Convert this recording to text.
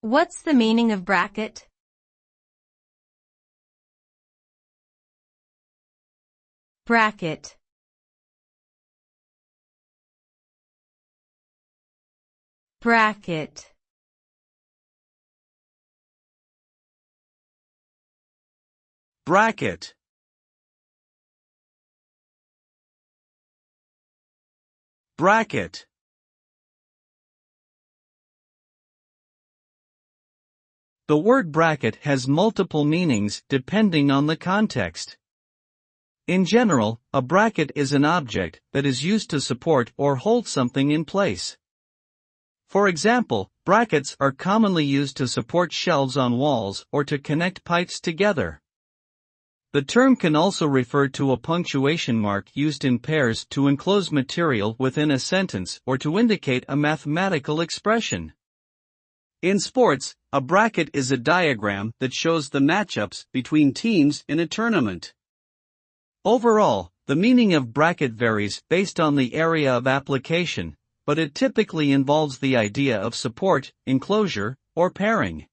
What's the meaning of bracket? Bracket. Bracket. Bracket. Bracket. The word bracket has multiple meanings depending on the context. In general, a bracket is an object that is used to support or hold something in place. For example, brackets are commonly used to support shelves on walls or to connect pipes together. The term can also refer to a punctuation mark used in pairs to enclose material within a sentence or to indicate a mathematical expression. In sports, a bracket is a diagram that shows the matchups between teams in a tournament. Overall, the meaning of bracket varies based on the area of application, but it typically involves the idea of support, enclosure, or pairing.